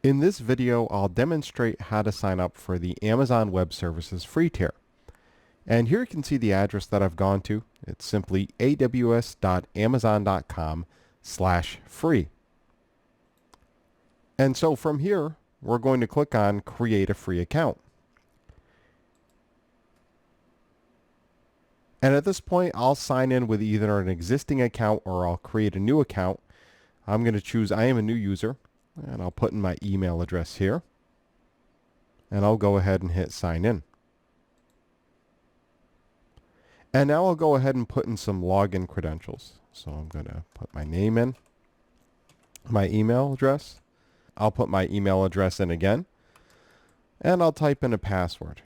In this video, I'll demonstrate how to sign up for the Amazon Web Services free tier. And here you can see the address that I've gone to. It's simply aws.amazon.com/free. And so from here, we're going to click on Create a Free Account. And at this point, I'll sign in with either an existing account or I'll create a new account. I'm going to choose I am a new user, and I'll put in my email address here. And I'll go ahead and hit sign in. And now I'll go ahead and put in some login credentials. So I'm going to put my name in, my email address. I'll put my email address in again, and I'll type in a password.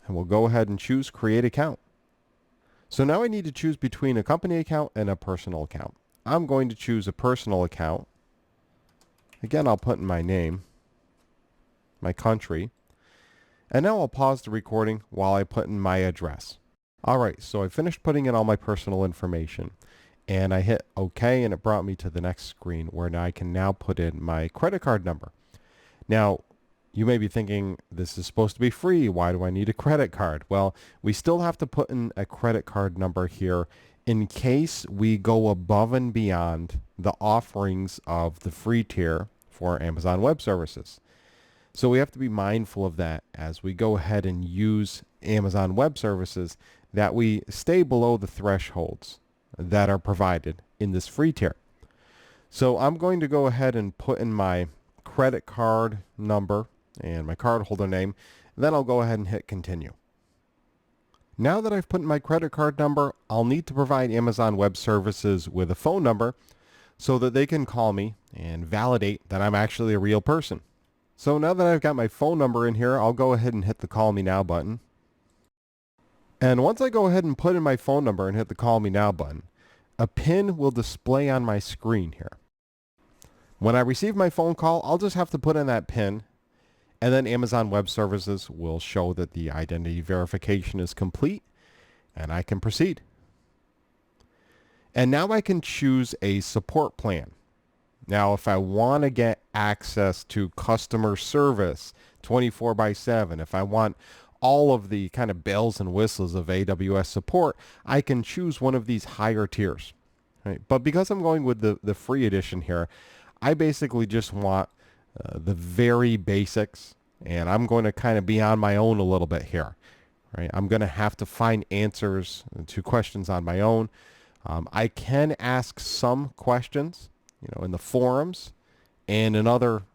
And we'll go ahead and choose Create Account. So now I need to choose between a company account and a personal account. I'm going to choose a personal account. Again, I'll put in my name, my country, and now I'll pause the recording while I put in my address. Alright, so I finished putting in all my personal information, and I hit OK, and it brought me to the next screen where I can now put in my credit card number. Now, you may be thinking, this is supposed to be free. Why do I need a credit card? Well, we still have to put in a credit card number here in case we go above and beyond the offerings of the free tier for Amazon Web Services. So we have to be mindful of that as we go ahead and use Amazon Web Services, that we stay below the thresholds that are provided in this free tier. So I'm going to go ahead and put in my credit card number and my cardholder name, and then I'll go ahead and hit continue. Now that I've put in my credit card number, I'll need to provide Amazon Web Services with a phone number so that they can call me and validate that I'm actually a real person. So now that I've got my phone number in here, I'll go ahead and hit the Call Me Now button. And once I go ahead and put in my phone number and hit the Call Me Now button, a PIN will display on my screen here. When I receive my phone call, I'll just have to put in that PIN, and then Amazon Web Services will show that the identity verification is complete, and I can proceed. And now I can choose a support plan. Now, if I want to get access to customer service 24/7, if I want all of the kind of bells and whistles of AWS support, I can choose one of these higher tiers. Right? But because I'm going with the free edition here, I basically just want the very basics, and I'm going to kind of be on my own a little bit here. Right? I'm going to have to find answers to questions on my own. I can ask some questions, in the forums and in other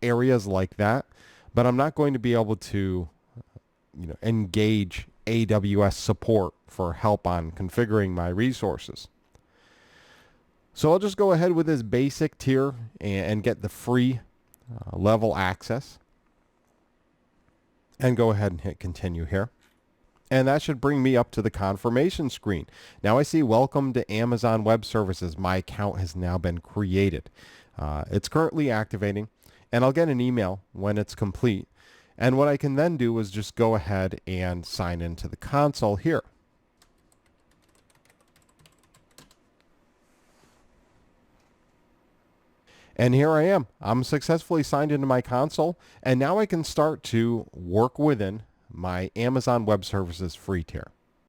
areas like that, but I'm not going to be able to, engage AWS support for help on configuring my resources. So I'll just go ahead with this basic tier and get the free level access, and go ahead and hit continue here. And that should bring me up to the confirmation screen. Now I see welcome to Amazon Web Services. My account has now been created. It's currently activating, and I'll get an email when it's complete. And what I can then do is just go ahead and sign into the console here. And here I am. I'm successfully signed into my console, and now I can start to work within my Amazon Web Services free tier.